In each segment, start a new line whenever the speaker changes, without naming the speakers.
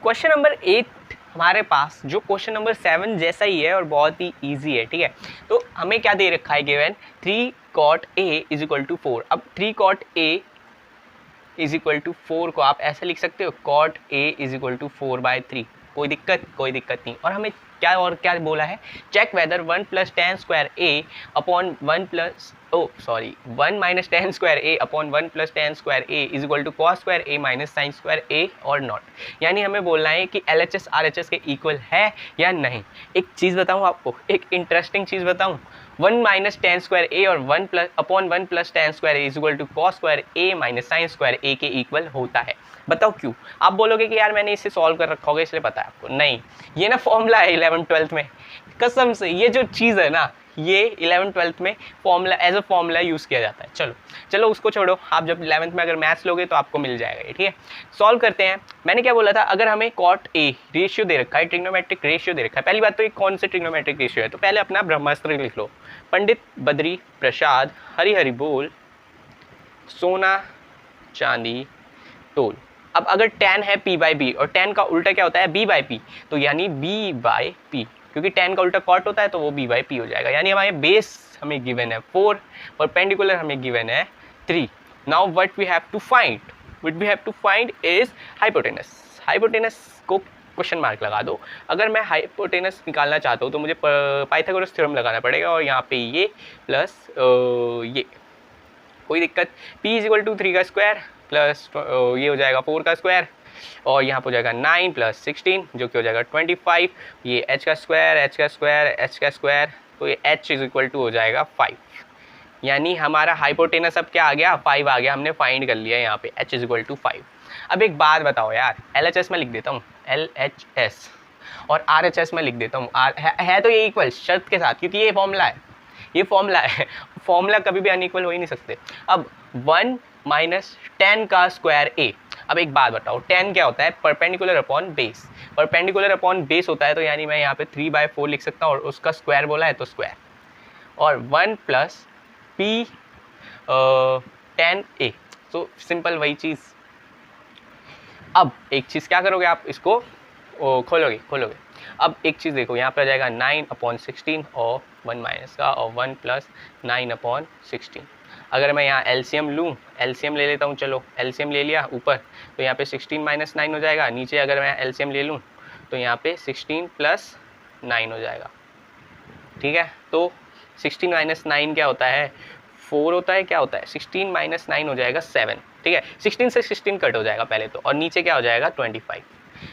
Question number 8 हमारे पास जो question number 7 जैसा ही है और बहुत ही इजी है, ठीक है। तो हमें क्या दे रखा है given 3 cot a is equal to 4। अब 3 cot a is equal to 4 को आप ऐसे लिख सकते हो cot a is equal to 4/3। कोई दिक्कत नहीं। और हमें क्या बोला है, check whether 1 plus ten square a upon 1 minus ten square a upon 1 plus ten square a is equal to cos square a minus sine square a और not. यानी हमें बोलना है कि LHS RHS के इक्वल है या नहीं। एक चीज़ बताऊँ आपको, एक इंटरेस्टिंग चीज़ बताऊँ, 1 माइनस टेन स्क्वायर a और 1 plus ten square a is equal to cos square a minus sine square a के इक्वल होता है। बताओ क्यों? आप बोलोगे कि यार मैंने इसे सॉल्व कर रखा होगा इसलिए पता है आपको। नहीं, ये ना फॉर्मूला है 11th-12th में, कसम से ये जो चीज़ है ना, ये 11th-12th में formula as a formula use किया जाता है। चलो उसको छोड़ो, आप जब 11th में अगर मैथ्स लोगे तो आपको मिल जाएगा ये, ठीक है। सॉल्व करते हैं। मैंने क्या बोला था, अगर हमें कॉट ए रेशियो दे रखा है, ट्रिग्नोमेट्रिक रेशियो दे रखा है। पहली बात तो ये कौन से ट्रिग्नोमेट्रिक रेशियो है, तो पहले अपना ब्रह्मास्त्र लिख लो। पंडित बद्री प्रसाद हरि बोल सोना चांदी तोल। अब अगर tan है p/b और tan का उल्टा क्या होता है b/p, तो यानी b/p, क्योंकि tan का उल्टा cot होता है तो वो b/p हो जाएगा। यानी हमारे बेस हमें गिवन है 4, परपेंडिकुलर हमें गिवन है 3। Now what we have to find is hypotenuse. Hypotenuse को क्वेश्चन मार्क लगा दो। अगर मैं हाइपोटेनस निकालना चाहता हूँ तो मुझे पाइथागोरस थ्योरम लगाना पड़ेगा, और यहाँ पे ये प्लस ये, कोई दिक्कत। p इज इक्वल टू 3 का स्क्वायर प्लस ये हो जाएगा 4 का स्क्वायर, और यहाँ पर हो जाएगा 9 प्लस 16 जो कि हो जाएगा 25। ये h का स्क्वायर, तो ये h इज इक्वल टू हो जाएगा 5। यानी हमारा हाइपोटेनस अब क्या आ गया, 5 आ गया। हमने फाइंड कर लिया यहाँ पे h इज इक्वल टू 5। अब एक बात बताओ यार, LHS में लिख देता हूँ LHS, और RHS में लिख देता हूँ है तो ये इक्वल शर्त के साथ, क्योंकि ये फॉर्मूला है। फॉर्मूला कभी भी अनइक्वल हो ही नहीं सकते। अब 1 माइनस टेन का स्क्वायर a। अब एक बात बताओ, tan क्या होता है, perpendicular upon base. Perpendicular upon base होता है तो यानी मैं यहाँ पे 3/4 लिख सकता हूँ, और उसका स्क्वायर बोला है तो स्क्वायर, और 1 प्लस p tan a। तो सिंपल वही चीज़। अब एक चीज़ क्या करोगे आप, इसको खोलोगे। अब एक चीज़ देखो, यहाँ पे आ जाएगा 9/16 और 1 माइनस का, और 1 प्लस 9/16। अगर मैं यहाँ एलसीएम लूँ, एलसीएम ले लेता हूँ, चलो एलसीएम ले लिया ऊपर, तो यहाँ पे 16 माइनस 9 हो जाएगा। नीचे अगर मैं एलसीएम ले लूँ तो यहाँ पे 16 प्लस 9 हो जाएगा, ठीक है। तो 16 माइनस 9 क्या होता है, 4 होता है, क्या होता है 16 माइनस 9 हो जाएगा 7, ठीक है। 16 से 16 कट हो जाएगा पहले तो, और नीचे क्या हो जाएगा 25।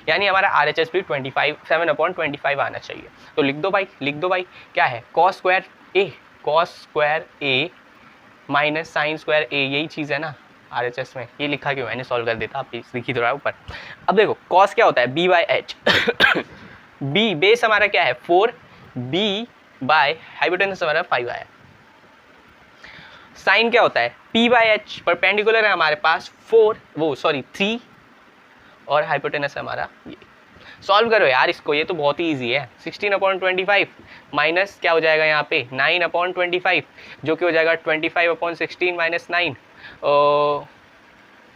यानी हमारा RHS भी 7/25 आना चाहिए। तो लिख दो भाई क्या है, cos square a minus sine square a, यही चीज़ है ना RHS में। ये लिखा क्यों, मैंने सॉल्व कर देता, आप लिखी तो रहा ऊपर। अब देखो कॉस क्या होता है b/h b बेस हमारा क्या है 4, b बाय हाइपोटेनस हमारा 5 आया। साइन क्या होता है p/h, परपेंडिकुलर है हमारे पास 3, और हाइपोटेनस हमारा ये। सॉल्व करो यार इसको, ये तो बहुत ही ईजी है। 16/25 माइनस क्या हो जाएगा यहाँ पे 9/25, जो कि हो जाएगा 25/16 माइनस 9,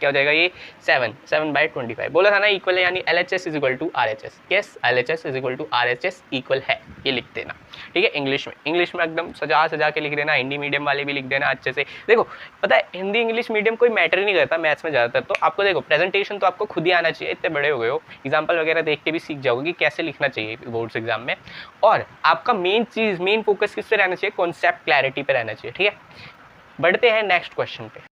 क्या हो जाएगा ये 7/25। बोला था ना इक्वल है, यानी LHS is equal to RHS। Yes, LHS is equal to RHS equal है, ये लिख देना, ठीक है। इंग्लिश में एकदम सजा के लिख देना। हिंदी मीडियम वाले भी लिख देना अच्छे से। देखो पता है हिंदी इंग्लिश मीडियम कोई मैटर ही नहीं करता मैथ्स में ज़्यादातर। तो आपको देखो प्रेजेंटेशन तो आपको खुद ही आना चाहिए, इतने बड़े हो गए हो, एग्जाम्पल वगैरह देख के भी सीख जाओगे कि कैसे लिखना चाहिए बोर्ड्स एग्जाम में। और आपका मेन फोकस किस पे रहना चाहिए, कॉन्सेप्ट क्लैरिटी पे रहना चाहिए, ठीक है। बढ़ते हैं नेक्स्ट क्वेश्चन पे।